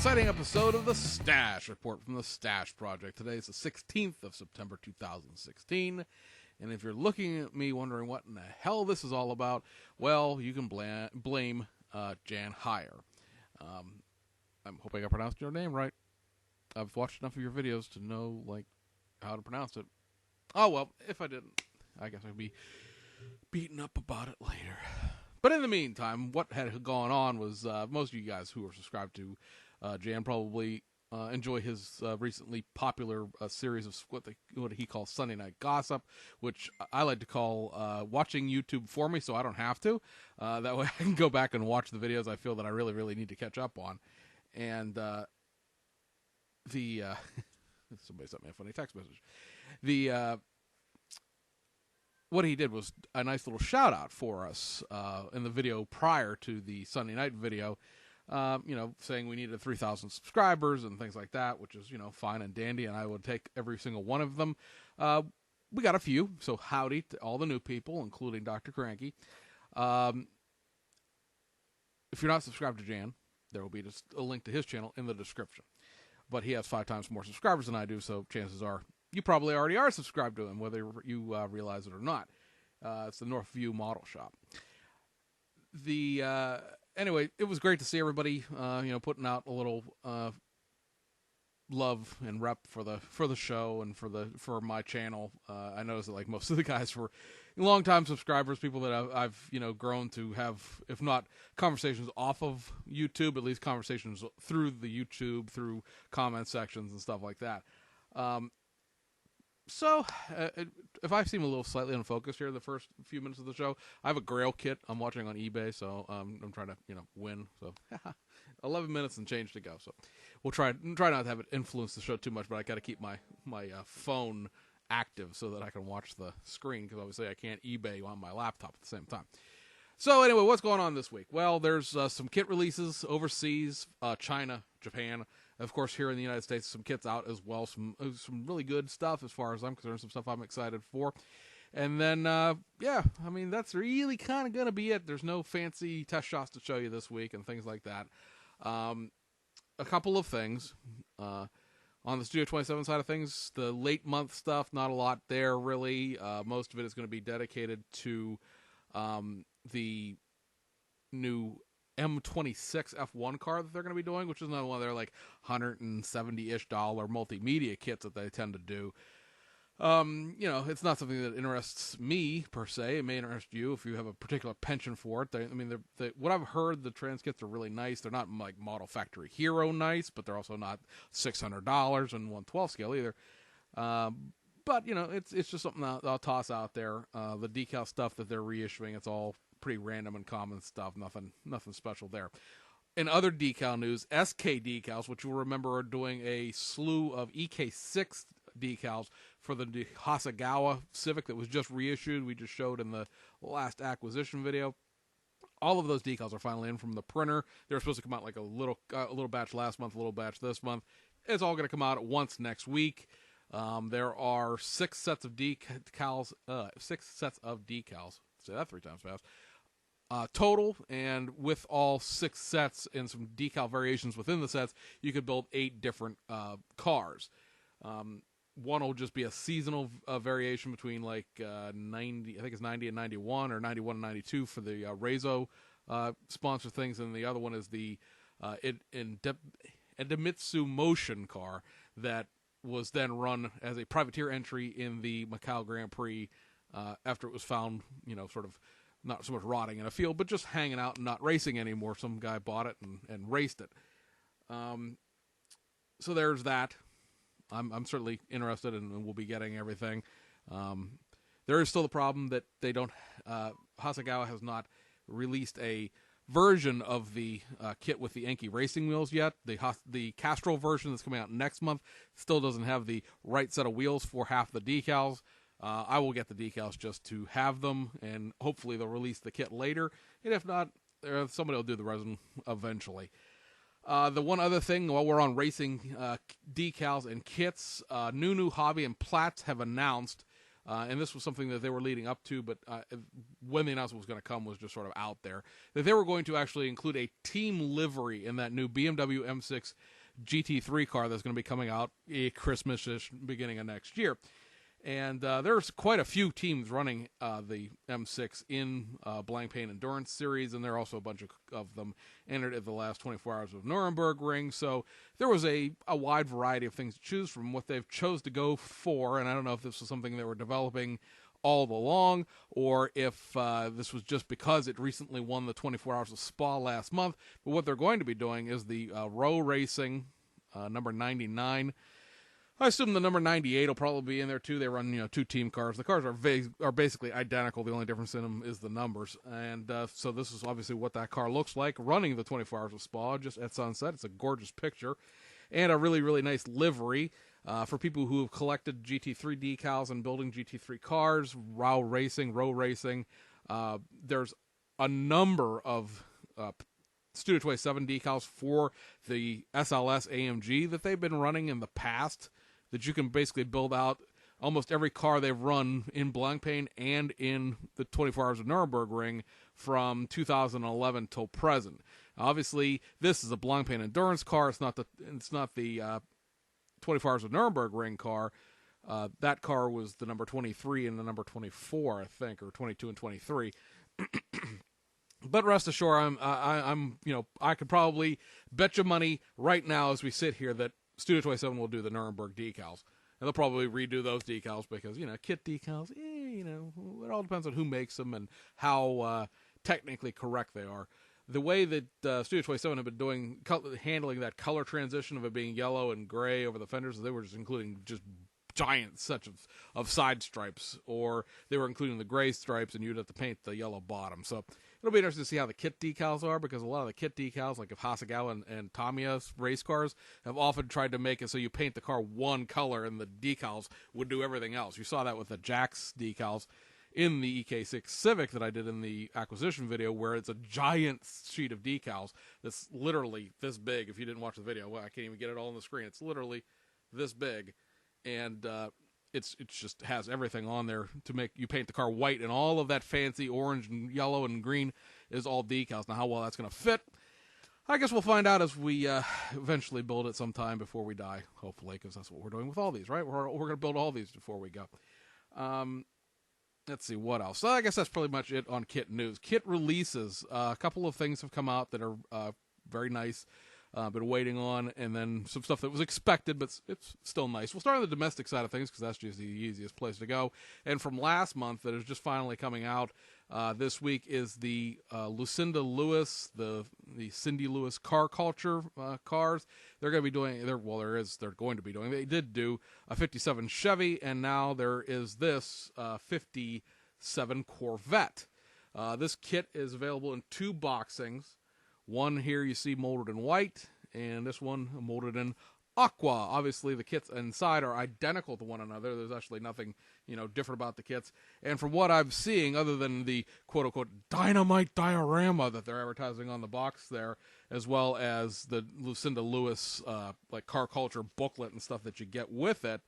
exciting episode of the Stash Report from the Stash Project. Today is the 16th of September 2016, and if you're looking at me wondering what in the hell this is all about, well, you can blame Jan Heyer. I'm hoping I pronounced your name right. I've watched enough of your videos to know, how to pronounce it. Oh, well, if I didn't, I guess I'd be beaten up about it later. But in the meantime, what had gone on was most of you guys who are subscribed to Jan probably enjoy his recently popular series of what he calls Sunday Night Gossip, which I like to call watching YouTube for me so I don't have to. That way I can go back and watch the videos I feel that I really, really need to catch up on. And somebody sent me a funny text message. What he did was a nice little shout out for us in the video prior to the Sunday night video, saying we needed 3,000 subscribers and things like that, which is, fine and dandy, and I would take every single one of them. We got a few, so howdy to all the new people, including Dr. Cranky. If you're not subscribed to Jan, there will be just a link to his channel in the description. But he has 5 times more subscribers than I do, so chances are you probably already are subscribed to him, whether you realize it or not. It's the Northview Model Shop. Anyway, it was great to see everybody, putting out a little love and rep for the show and for my channel. I noticed that most of the guys were longtime subscribers, people that I've grown to have, if not conversations off of YouTube, at least conversations through the YouTube, through comment sections and stuff like that. So, if I seem a little slightly unfocused here in the first few minutes of the show, I have a Grail kit I'm watching on eBay, so I'm trying to, win. So, 11 minutes and change to go. So, we'll try not to have it influence the show too much, but I got to keep my phone active so that I can watch the screen, because obviously I can't eBay on my laptop at the same time. So, anyway, what's going on this week? Well, there's some kit releases overseas, China, Japan. Of course, here in the United States, some kits out as well. Some really good stuff as far as I'm concerned. Some stuff I'm excited for. And then, that's really kind of going to be it. There's no fancy test shots to show you this week and things like that. A couple of things. On the Studio 27 side of things, the late month stuff, not a lot there, really. Most of it is going to be dedicated to the new M26 F1 car that they're going to be doing, which is another one of their $170-ish multimedia kits that they tend to do. It's not something that interests me per se. It may interest you if you have a particular penchant for it. What I've heard, the trans kits are really nice. They're not Model Factory Hero nice, but they're also not $600 in 1/12 scale either. But it's just something I'll toss out there. The decal stuff that they're reissuing, it's all pretty random and common stuff. Nothing special there. In other decal news, SK Decals, which you'll remember are doing a slew of EK6 decals for the Hasegawa Civic that was just reissued. We just showed in the last acquisition video. All of those decals are finally in from the printer. They were supposed to come out a little batch last month, a little batch this month. It's all going to come out at once next week. There are 6 sets of decals. 6 sets of decals. Say that 3 times fast. Total, and with all 6 sets and some decal variations within the sets, you could build 8 different cars. One will just be a seasonal variation between 90, I think it's 90 and 91, or 91 and 92 for the Reizo sponsor things, and the other one is the Idemitsu Motion car that was then run as a privateer entry in the Macau Grand Prix after it was found, sort of not so much rotting in a field, but just hanging out and not racing anymore. Some guy bought it and raced it. So there's that. I'm certainly interested, and we'll be getting everything. There is still the problem that they don't. Hasegawa has not released a version of the kit with the Enki racing wheels yet. The Castrol version that's coming out next month still doesn't have the right set of wheels for half the decals. I will get the decals just to have them, and hopefully they'll release the kit later. And if not, somebody will do the resin eventually. The one other thing, while we're on racing decals and kits, Nunu, Hobby, and Platts have announced, and this was something that they were leading up to, but when the announcement was going to come was just sort of out there, that they were going to actually include a team livery in that new BMW M6 GT3 car that's going to be coming out Christmas-ish, beginning of next year. And there's quite a few teams running the M6 in Blank Paint Endurance Series, and there are also a bunch of them entered at the last 24 hours of Nuremberg Ring. So there was a wide variety of things to choose from. What they've chose to go for, and I don't know if this was something they were developing all along, or if this was just because it recently won the 24 Hours of Spa last month. But what they're going to be doing is the Row Racing number 99. I assume the number 98 will probably be in there too. They run, two team cars. The cars are basically identical. The only difference in them is the numbers. And so this is obviously what that car looks like running the 24 Hours of Spa just at sunset. It's a gorgeous picture and a really, really nice livery. For people who have collected GT3 decals and building GT3 cars, Row Racing, there's a number of Studio 27 decals for the SLS AMG that they've been running in the past, that you can basically build out almost every car they've run in Blank Paint and in the 24 Hours of Nuremberg Ring from 2011 till present. Obviously, this is a Blank Paint Endurance car. It's not the 24 Hours of Nuremberg Ring car. That car was the number 23 and the number 24, I think, or 22 and 23. But rest assured, I could probably bet you money right now as we sit here that Studio 27 will do the Nuremberg decals. And they'll probably redo those decals because, kit decals, it all depends on who makes them and how technically correct they are. The way that Studio 27 have been handling that color transition of it being yellow and gray over the fenders, they were just including just giant sets of side stripes, or they were including the gray stripes and you'd have to paint the yellow bottom. So it'll be interesting to see how the kit decals are, because a lot of the kit decals, like if Hasegawa and Tamiya race cars, have often tried to make it so you paint the car one color and the decals would do everything else. You saw that with the Jax decals in the EK6 Civic that I did in the acquisition video, where it's a giant sheet of decals that's literally this big. If you didn't watch the video, well, I can't even get it all on the screen. It's literally this big, and it just has everything on there to make you paint the car white, and all of that fancy orange and yellow and green is all decals. Now, how well that's going to fit, I guess we'll find out as we eventually build it sometime before we die, hopefully, because that's what we're doing with all these, right? We're going to build all these before we go. Let's see, what else? So I guess that's pretty much it on kit news. Kit releases. A couple of things have come out that are very nice. Been waiting on, and then some stuff that was expected, but it's still nice. We'll start on the domestic side of things because that's just the easiest place to go. And from last month, that is just finally coming out this week, is the Lucinda Lewis, the Cindy Lewis Car Culture cars. They're going to be doing. They're going to be doing. They did do a '57 Chevy, and now there is this '57 Corvette. This kit is available in two boxings. One here you see molded in white, and this one molded in aqua. Obviously, the kits inside are identical to one another. There's actually nothing, different about the kits. And from what I'm seeing, other than the quote-unquote dynamite diorama that they're advertising on the box there, as well as the Lucinda Lewis car culture booklet and stuff that you get with it,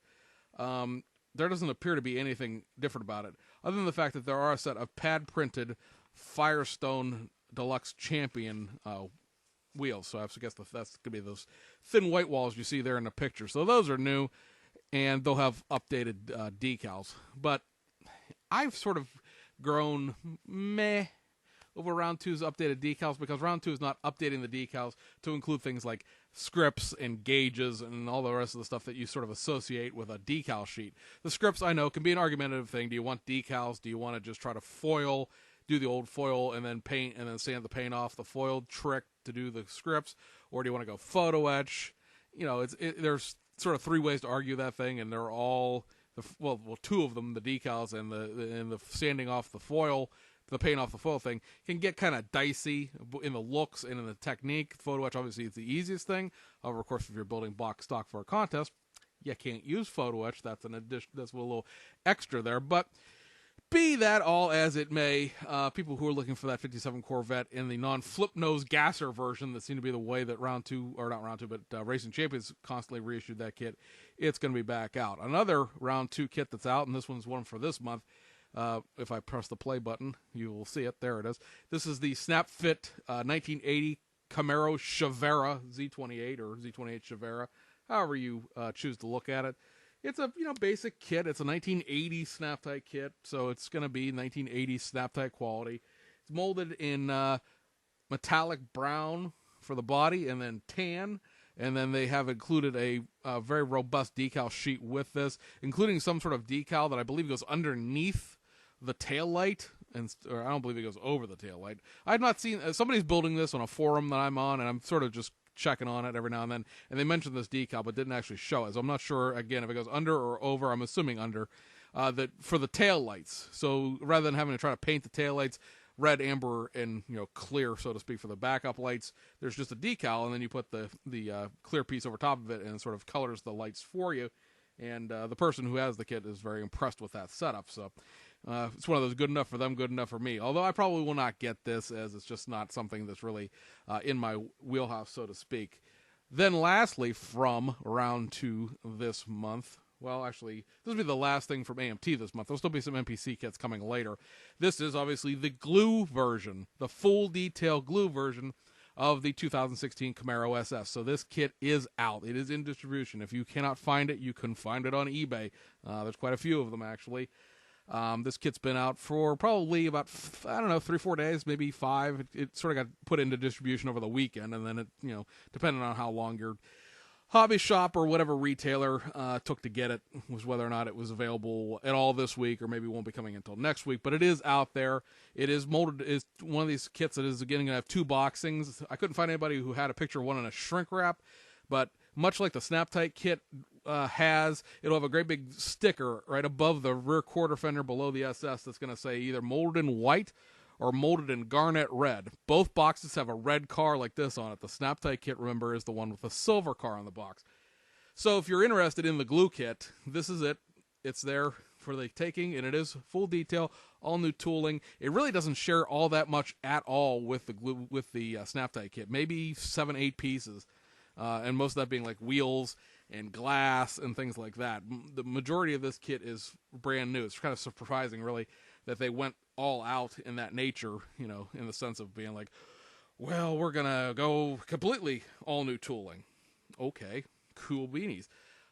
there doesn't appear to be anything different about it, other than the fact that there are a set of pad-printed Firestone Deluxe Champion wheels. So I guess that's going to be those thin white walls you see there in the picture. So those are new, and they'll have updated decals. But I've sort of grown meh over Round 2's updated decals, because Round 2 is not updating the decals to include things like scripts and gauges and all the rest of the stuff that you sort of associate with a decal sheet. The scripts, I know, can be an argumentative thing. Do you want decals? Do you want to just try to do the old foil and then paint and then sand the paint off the foiled trick to do the scripts, or do you want to go photo etch? There's sort of three ways to argue that thing, and they're all two of them, the decals and the sanding off the foil, the paint off the foil thing, can get kind of dicey in the looks and in the technique. Photo etch obviously is the easiest thing. However, of course, if you're building box stock for a contest, you can't use photo etch. That's an addition. That's a little extra there, but. Be that all as it may, people who are looking for that 57 Corvette in the non-flip nose gasser version that seemed to be the way that Racing Champions constantly reissued that kit, it's going to be back out. Another Round 2 kit that's out, and this one's one for this month. If I press the play button, you will see it. There it is. This is the Snap Fit 1980 Camaro Chevera Z28 or Z28 Chevera, however you choose to look at it. It's a basic kit. It's a 1980 snap-type kit, so it's going to be 1980 snap-type quality. It's molded in metallic brown for the body and then tan. And then they have included a very robust decal sheet with this, including some sort of decal that I believe goes underneath the taillight, or I don't believe it goes over the taillight. I've not seen somebody's building this on a forum that I'm on, and I'm sort of just checking on it every now and then. And they mentioned this decal, but didn't actually show it. So I'm not sure again if it goes under or over. I'm assuming under. That for the taillights. So rather than having to try to paint the taillights red, amber, and clear, so to speak, for the backup lights, there's just a decal, and then you put the clear piece over top of it, and it sort of colors the lights for you. And the person who has the kit is very impressed with that setup. So it's one of those good enough for them, good enough for me. Although I probably will not get this, as it's just not something that's really in my wheelhouse, so to speak. Then lastly, from round 2 this month, well, actually, this will be the last thing from AMT this month. There'll still be some NPC kits coming later. This is obviously the glue version, the full detail glue version of the 2016 Camaro SS. So this kit is out. It is in distribution. If you cannot find it, you can find it on eBay. There's quite a few of them, actually. This kit's been out for probably about, 3-4 days, maybe 5. It sort of got put into distribution over the weekend, and then it, depending on how long your hobby shop or whatever retailer took to get it, was whether or not it was available at all this week, or maybe won't be coming until next week. But it is out there. It is molded. Is one of these kits that is again going to have 2 boxings. I couldn't find anybody who had a picture of one in a shrink wrap, but much like the Snap-Tight kit has, it'll have a great big sticker right above the rear quarter fender below the SS that's going to say either molded in white or molded in garnet red. Both boxes have a red car like this on it. The Snap-Tight kit, remember, is the one with the silver car on the box. So if you're interested in the glue kit, this is it. It's there for the taking, and it is full detail, all new tooling. It really doesn't share all that much at all with the glue, with the Snap-Tight kit. Maybe 7-8 pieces, and most of that being like wheels and glass and things like that. The majority of this kit is brand new. It's kind of surprising, really, that they went all out in that nature, in the sense of being like, well, we're going to go completely all new tooling. Okay, cool beanies.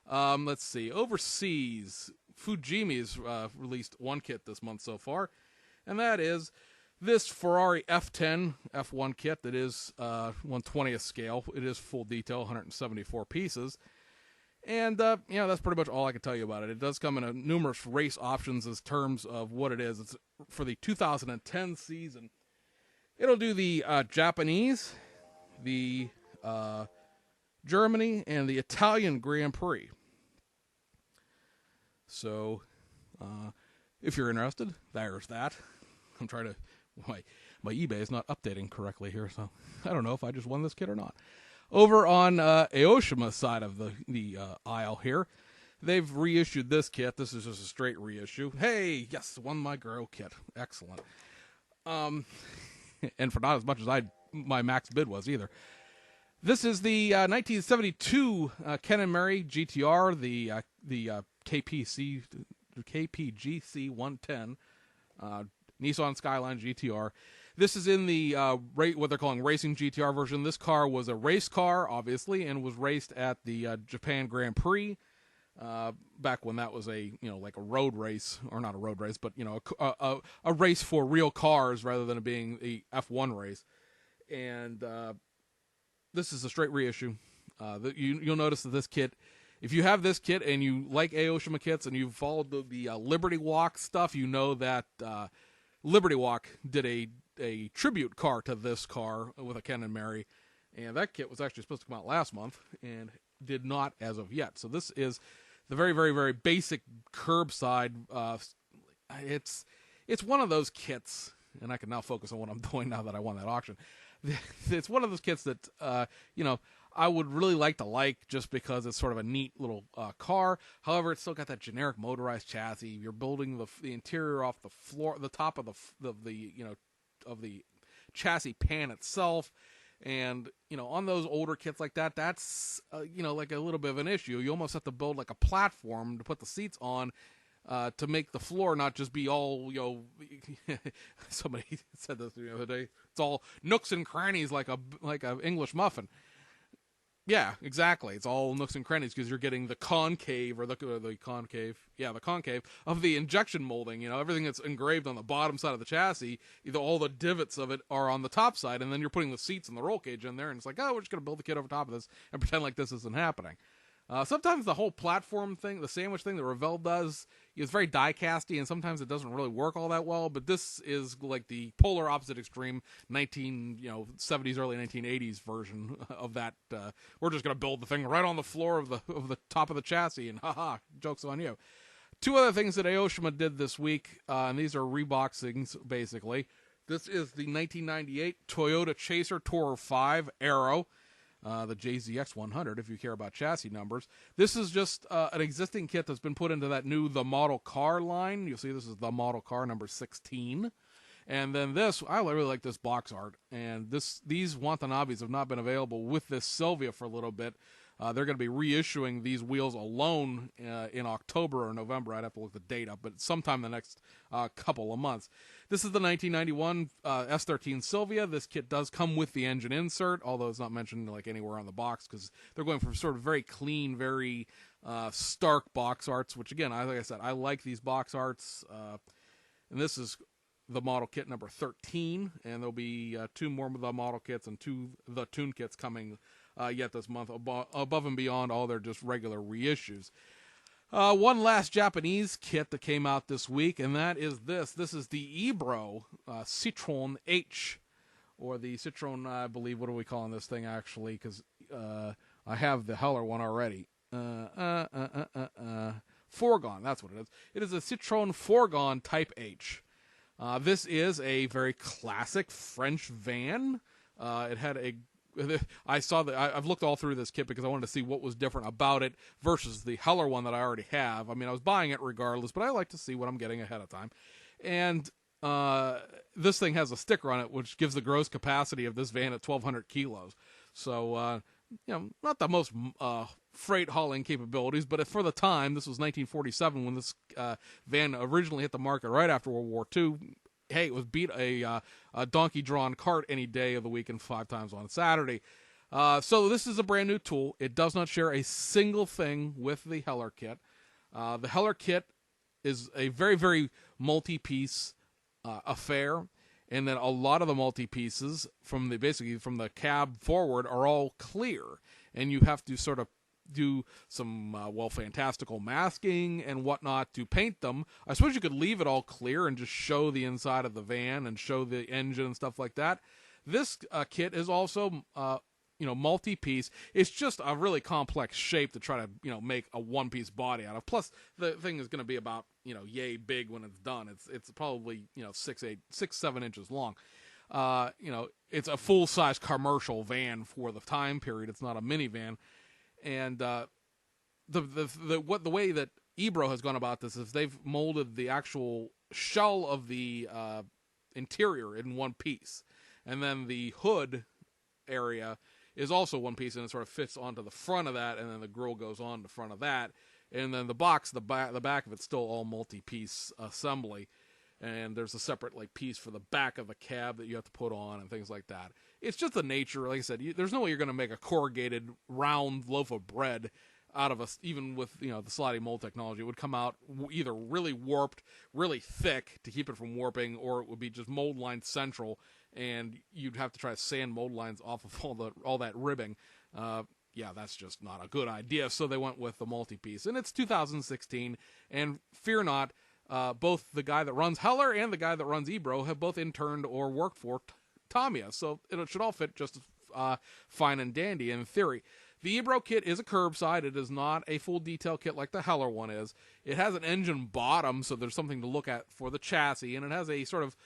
Let's see. Overseas, Fujimi's released one kit this month so far, and that is this Ferrari F10 F1 kit that is 1/20th scale. It is full detail, 174 pieces. And, that's pretty much all I can tell you about it. It does come in a numerous race options as terms of what it is. It's for the 2010 season. It'll do the Japanese, the Germany, and the Italian Grand Prix. So, if you're interested, there's that. I'm trying to... My eBay is not updating correctly here, so I don't know if I just won this kit or not. Over on Aoshima side of the aisle here, they've reissued this kit. This is just a straight reissue. Hey, yes, won my Girl kit. Excellent. And for not as much as my max bid was either. This is the 1972 Ken and Mary GTR, the KPGC 110 Nissan Skyline GTR. This is in the what they're calling Racing GTR version. This car was a race car, obviously, and was raced at the Japan Grand Prix back when that was like a road race, or not a road race, but a race for real cars rather than it being a F1 race. And this is a straight reissue. You'll notice that this kit, if you have this kit and you like Aoshima kits and you've followed the Liberty Walk stuff, you know that Liberty Walk did a tribute car to this car with a Ken and Mary, and that kit was actually supposed to come out last month and did not as of yet. So this is the very, very, very basic curbside. It's one of those kits, and I can now focus on what I'm doing now that I won that auction. It's one of those kits that I would really like just because it's sort of a neat little car. However, it's still got that generic motorized chassis. You're building the interior off the floor, the top of the chassis pan itself, and on those older kits like that, that's like a little bit of an issue. You almost have to build like a platform to put the seats on, to make the floor not just be all, somebody said this the other day, it's all nooks and crannies like a English muffin. Yeah, exactly. It's all nooks and crannies because you're getting the concave the concave of the injection molding. Everything that's engraved on the bottom side of the chassis, either all the divots of it are on the top side, and then you're putting the seats and the roll cage in there, and it's like, oh, we're just going to build the kit over top of this and pretend like this isn't happening. Sometimes the whole platform thing, the sandwich thing that Revell does, is very die-casty, and sometimes it doesn't really work all that well, but this is like the polar opposite extreme 70s, early 1980s version of that. We're just going to build the thing right on the floor of the top of the chassis, and haha, joke's on you. Two other things that Aoshima did this week, and these are reboxings, basically. This is the 1998 Toyota Chaser Tourer 5 Aero. The JZX 100, if you care about chassis numbers. This is just an existing kit that's been put into that new The Model Car line. You'll see this is The Model Car number 16. And then this, I really like this box art. And these Watanabes have not been available with this Silvia for a little bit. They're going to be reissuing these wheels alone in October or November. I'd have to look the date up, but sometime in the next couple of months. This is the 1991 S13 Silvia. This kit does come with the engine insert, although it's not mentioned like anywhere on the box because they're going for sort of very clean, very stark box arts, which again, like I said, I like these box arts. And this is the model kit number 13, and there'll be 2 more of the model kits and 2 the tune kits coming yet this month, above and beyond all their just regular reissues. One last Japanese kit that came out this week, and that is this. This is the Ebro Citroen H, or the Citroen, I believe, what are we calling this thing actually, because I have the Heller one already. Fourgon, that's what it is. It is a Citroen Fourgon Type H. This is a very classic French van. It had I've looked all through this kit because I wanted to see what was different about it versus the Heller one that I already have. I mean, I was buying it regardless, but I like to see what I'm getting ahead of time. And this thing has a sticker on it, which gives the gross capacity of this van at 1,200 kilos. So, not the most freight hauling capabilities, but for the time, this was 1947 when this van originally hit the market right after World War II. Hey, it was beat a donkey-drawn cart any day of the week and 5 times on Saturday. So this is a brand new tool. It does not share a single thing with the Heller kit. The Heller kit is a very, very multi-piece affair, and then a lot of the multi-pieces from the cab forward are all clear, and you have to sort of do some fantastical masking and whatnot to paint them. I suppose you could leave it all clear and just show the inside of the van and show the engine and stuff like that. This kit is also multi-piece. It's just a really complex shape to try to make a one-piece body out of. Plus the thing is going to be about yay big when it's done. It's probably 6-7 inches long. It's a full-size commercial van for the time period. It's not a minivan. And the way that Ebro has gone about this is they've molded the actual shell of the interior in one piece, and then the hood area is also one piece, and it sort of fits onto the front of that, and then the grille goes on the front of that, and then the box, the back of it's still all multi-piece assembly, and there's a separate piece for the back of the cab that you have to put on and things like that. It's just the nature, like I said, there's no way you're going to make a corrugated round loaf of bread out of even with the sliding mold technology. It would come out either really warped, really thick to keep it from warping, or it would be just mold line central, and you'd have to try to sand mold lines off of all that ribbing. That's just not a good idea. So they went with the multi-piece, and it's 2016. And fear not, both the guy that runs Heller and the guy that runs Ebro have both interned or worked for Tamiya, so it should all fit just fine and dandy in theory. The Ebro kit is a curbside. It is not a full detail kit like the Heller one is. It has an engine bottom, so there's something to look at for the chassis, and it has a sort of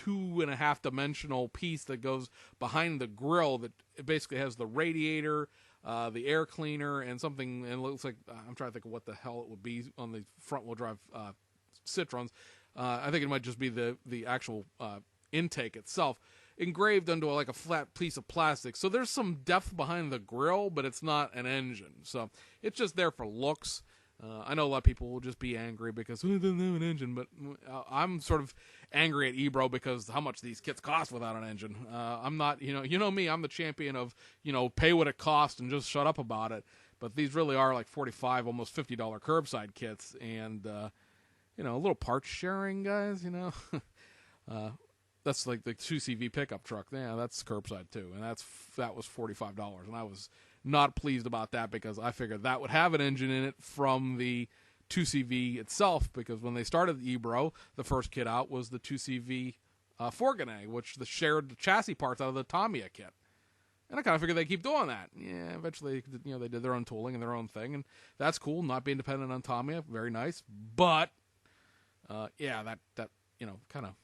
2.5 dimensional piece that goes behind the grille that it basically has the radiator, the air cleaner, and something, and it looks like, I'm trying to think of what the hell it would be on the front wheel drive Citroens. I think it might just be the actual intake itself, engraved onto a flat piece of plastic. So there's some depth behind the grille, but it's not an engine. So it's just there for looks. I know a lot of people will just be angry because it doesn't have an engine, but I'm sort of angry at Ebro because how much these kits cost without an engine. I'm not, you know me, I'm the champion of, pay what it costs and just shut up about it. But these really are like $45, almost $50 curbside kits, and a little parts sharing, guys. That's like the 2CV pickup truck. Yeah, that's curbside too, and that was $45, and I was not pleased about that because I figured that would have an engine in it from the 2CV itself, because when they started the Ebro, the first kit out was the 2CV Forgane, which shared the chassis parts out of the Tamiya kit. And I kind of figured they'd keep doing that. Yeah, eventually, they did their own tooling and their own thing, and that's cool, not being dependent on Tamiya, very nice. But, that kind of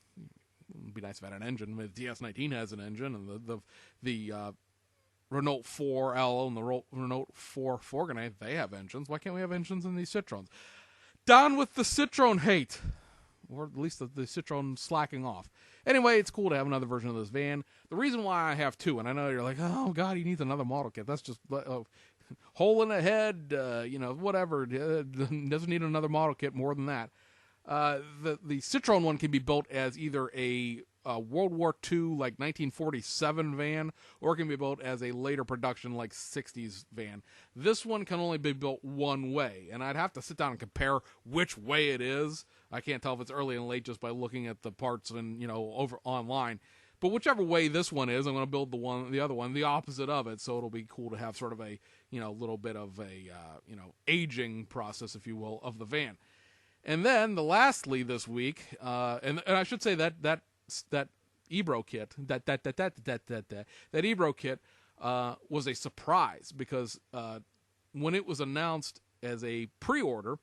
would be nice if it had an engine. The DS19 has an engine, and the Renault 4L and the Renault 4 Forgane, they have engines. Why can't we have engines in these Citroens? Down with the Citroen hate. Or at least the Citroen slacking off. Anyway, it's cool to have another version of this van. The reason why I have two, and I know you're like, oh, God, he needs another model kit. That's just hole in the head, whatever. Doesn't need another model kit more than that. The Citroen one can be built as either a World War II, like 1947 van, or it can be built as a later production, like 60s van. This one can only be built one way, and I'd have to sit down and compare which way it is. I can't tell if it's early and late just by looking at the parts and, over online. But whichever way this one is, I'm going to build the other one, the opposite of it, so it'll be cool to have sort of a, little bit of a, aging process, if you will, of the van. And then, lastly this week, and I should say that Ebro kit, that Ebro kit was a surprise, because when it was announced as a pre-order,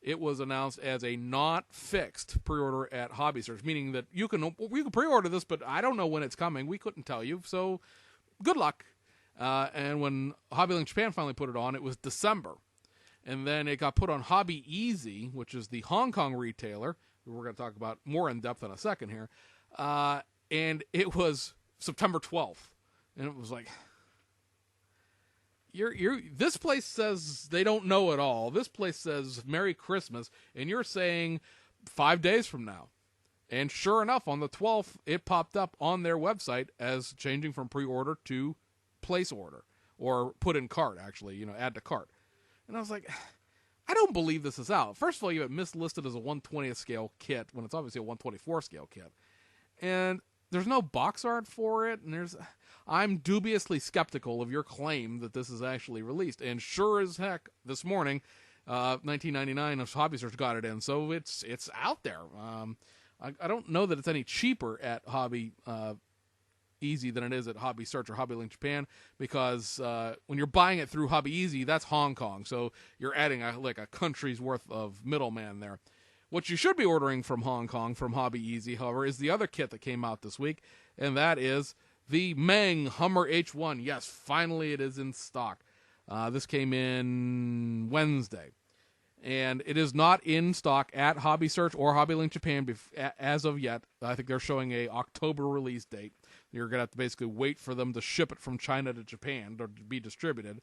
it was announced as a not fixed pre-order at Hobby Search, meaning that you can pre-order this, but I don't know when it's coming. We couldn't tell you, so good luck. And when Hobbylink Japan finally put it on, it was December. And then it got put on Hobby Easy, which is the Hong Kong retailer. We're going to talk about more in depth in a second here. And it was September 12th. And it was like, this place says they don't know it all. This place says Merry Christmas, and you're saying 5 days from now. And sure enough, on the 12th, it popped up on their website as changing from pre-order to place order, or put in cart, actually, add to cart. And I was like, I don't believe this is out. First of all, you have mislisted as a 1/20th scale kit when it's obviously a 1/24 scale kit. And there's no box art for it, and I'm dubiously skeptical of your claim that this is actually released. And sure as heck, this morning, 1999 of Hobby Search got it in, so it's out there. I don't know that it's any cheaper at Hobby Easy than it is at Hobby Search or Hobbylink Japan, because when you're buying it through Hobby Easy, that's Hong Kong, so you're adding a country's worth of middleman there. What you should be ordering from Hong Kong, from Hobby Easy, however, is the other kit that came out this week, and that is the Meng Hummer H1. Yes, finally it is in stock. This came in Wednesday. And it is not in stock at Hobby Search or Hobbylink Japan as of yet. I think they're showing a October release date. You're going to have to basically wait for them to ship it from China to Japan or to be distributed.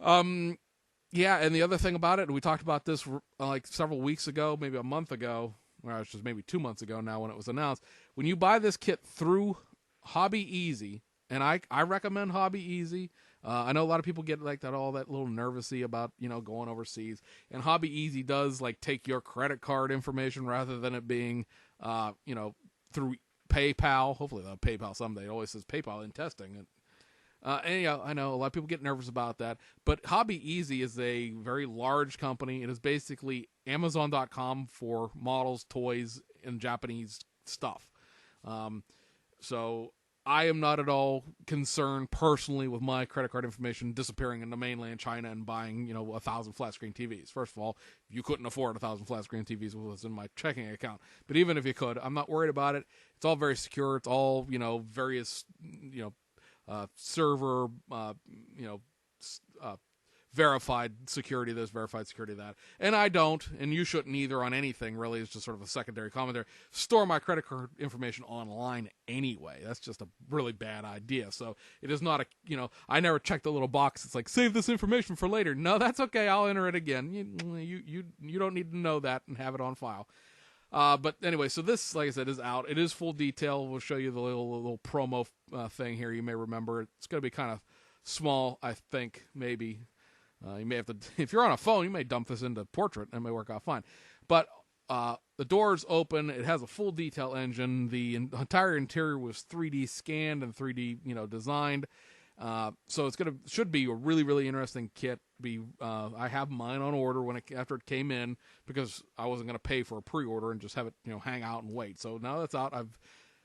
Yeah, and the other thing about it, we talked about this like several weeks ago, maybe a month ago, or it's just maybe 2 months ago now when it was announced. When you buy this kit through Hobby Easy, and I recommend Hobby Easy. I know a lot of people get like that, all that little nervousy about, going overseas. And Hobby Easy does like take your credit card information rather than it being, through PayPal. Hopefully they'll have PayPal someday. It always says PayPal in testing. Anyhow, I know a lot of people get nervous about that, but Hobby Easy is a very large company. It is basically Amazon.com for models, toys, and Japanese stuff. So I am not at all concerned personally with my credit card information disappearing into mainland China and buying, 1,000 flat screen TVs. First of all, you couldn't afford 1,000 flat screen TVs with what's in my checking account. But even if you could, I'm not worried about it. It's all very secure. It's all, various, server, verified security this, verified security that. And I don't, and you shouldn't either on anything, really. It's just sort of a secondary commentary. Store my credit card information online anyway. That's just a really bad idea. So it is not I never check the little box. It's like, save this information for later. No, that's okay. I'll enter it again. You don't need to know that and have it on file. But anyway, so this, like I said, is out. It is full detail. We'll show you the little promo thing here. You may remember it's going to be kind of small, I think, maybe. You may have to, if you're on a phone, you may dump this into Portrait and it may work out fine. But the doors open. It has a full detail engine. The entire interior was 3D scanned and 3D, designed. So should be a really, really interesting kit. I have mine on order after it came in because I wasn't going to pay for a pre-order and just have it, hang out and wait. So now that's out.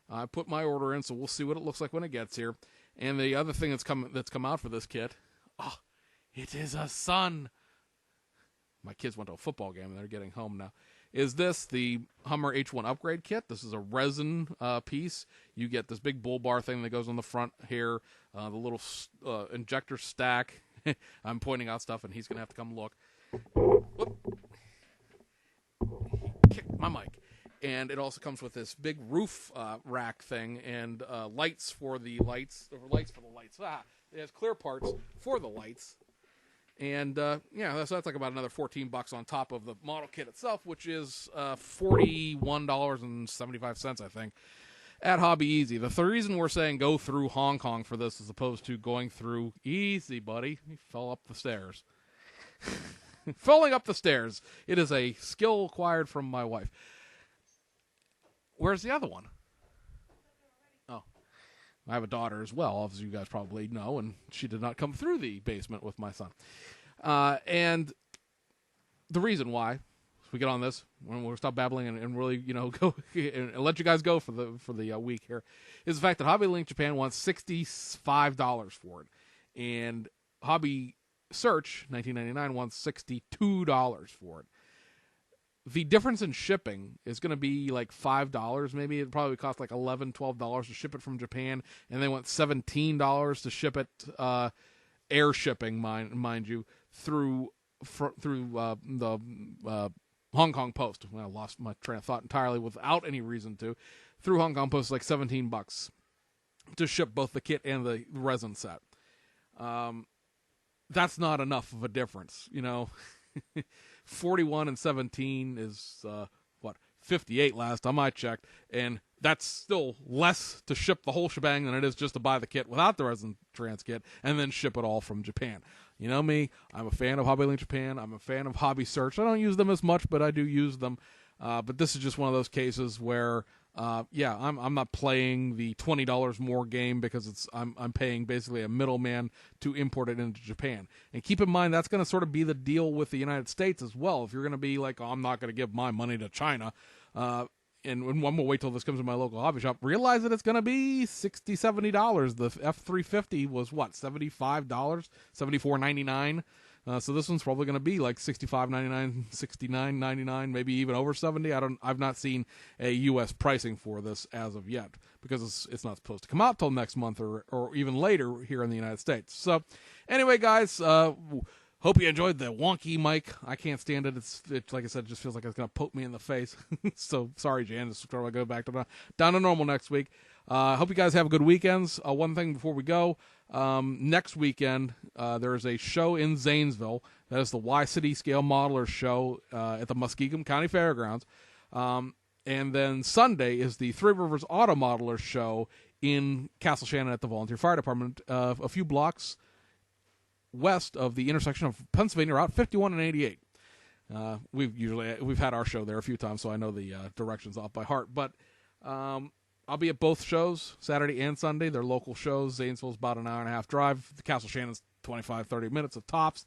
I put my order in, so we'll see what it looks like when it gets here. And the other thing that's come out for this kit, it is a sun. My kids went to a football game and they're getting home now. Is this the Hummer H1 upgrade kit? This is a resin piece. You get this big bull bar thing that goes on the front here, the little injector stack. I'm pointing out stuff and he's going to have to come look. Whoop. He kicked my mic. And it also comes with this big roof rack thing and lights for the lights. It has clear parts for the lights. And, that's like about another $14 on top of the model kit itself, which is $41.75, I think, at Hobby Easy. The reason we're saying go through Hong Kong for this as opposed to going through easy, buddy. He fell up the stairs. Falling up the stairs. It is a skill acquired from my wife. Where's the other one? Oh. I have a daughter as well, as you guys probably know, and she did not come through the basement with my son. And the reason why, if we get on this, when we'll stop babbling and really, go and let you guys go for the week here, is the fact that Hobby Link Japan wants $65 for it, and Hobby Search 1999 wants $62 for it. The difference in shipping is going to be like $5. Maybe it probably cost like $11, $12 to ship it from Japan, and they want $17 to ship it, air shipping, mind you, through the Hong Kong Post. Well, I lost my train of thought entirely without any reason to. Through Hong Kong Post, like $17 to ship both the kit and the resin set. That's not enough of a difference, 41 and 17 is 58 last time I checked, and that's still less to ship the whole shebang than it is just to buy the kit without the resin trans kit and then ship it all from Japan. You know me, I'm a fan of Hobby Link Japan. I'm a fan of Hobby Search. I don't use them as much, but I do use them. But this is just one of those cases where I'm not playing the $20 more game because I'm paying basically a middleman to import it into Japan. And keep in mind that's going to sort of be the deal with the United States as well. If you're going to be like, I'm not going to give my money to China, and I'm going to wait till this comes to my local hobby shop, realize that it's going to be $60, $70. The F350 was what, $75, $74.99. So this one's probably going to be like $65.99, $69.99, maybe even over $70. I've not seen a U.S. pricing for this as of yet because it's not supposed to come out till next month or even later here in the United States. So anyway, guys, hope you enjoyed the wonky mic. I can't stand it. It's like I said, it just feels like it's going to poke me in the face. So sorry, Jan. Just try to go back down to normal next week. Hope you guys have good weekends. One thing before we go. Next weekend, there is a show in Zanesville. That is the Y-City Scale Modeler Show at the Muskingum County Fairgrounds. And then Sunday is the Three Rivers Auto Modeler Show in Castle Shannon at the Volunteer Fire Department, a few blocks west of the intersection of Pennsylvania Route 51 and 88. We've had our show there a few times, so I know the directions off by heart. But I'll be at both shows, Saturday and Sunday. They're local shows. Zanesville's about an hour-and-a-half drive. Castle Shannon's 25, 30 minutes of tops.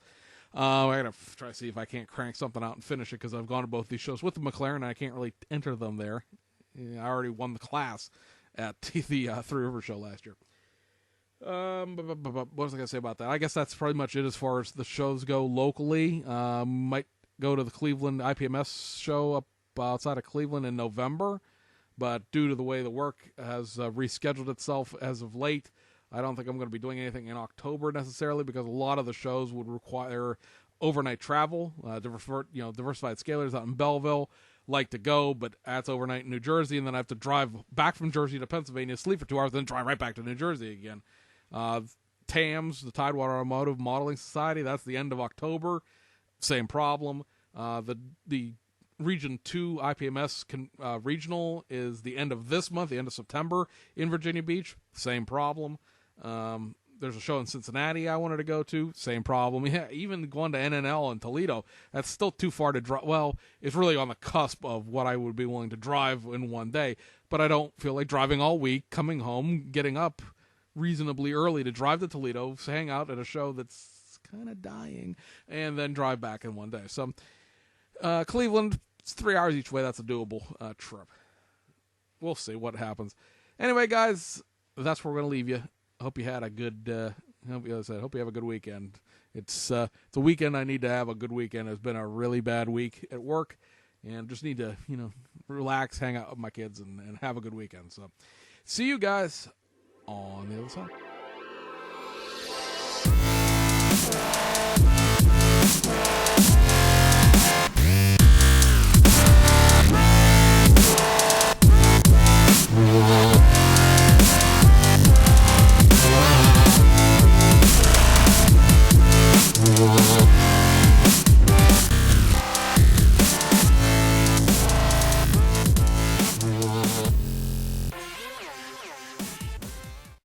I got to try to see if I can't crank something out and finish it because I've gone to both these shows with the McLaren, and I can't really enter them there. I already won the class at the Three Rivers show last year. What was I going to say about that? I guess that's pretty much it as far as the shows go locally. Might go to the Cleveland IPMS show up outside of Cleveland in November. But due to the way the work has rescheduled itself as of late, I don't think I'm going to be doing anything in October necessarily because a lot of the shows would require overnight travel. Diversified Scalers out in Belleville like to go, but that's overnight in New Jersey, and then I have to drive back from Jersey to Pennsylvania, sleep for 2 hours, then drive right back to New Jersey again. TAMS, the Tidewater Automotive Modeling Society, that's the end of October. Same problem. The Region 2 IPMS regional is the end of this month, the end of September in Virginia Beach. Same problem. There's a show in Cincinnati I wanted to go to. Same problem. Yeah, even going to NNL in Toledo, that's still too far to drive. Well, it's really on the cusp of what I would be willing to drive in one day. But I don't feel like driving all week, coming home, getting up reasonably early to drive to Toledo, hang out at a show that's kind of dying, and then drive back in one day. So Cleveland, it's 3 hours each way. That's a doable trip. We'll see what happens. Anyway, guys, that's where we're going to leave you. I hope you had a good. Hope you have a good weekend. It's a weekend. I need to have a good weekend. It's been a really bad week at work, and just need to relax, hang out with my kids, and have a good weekend. So, see you guys on the other side.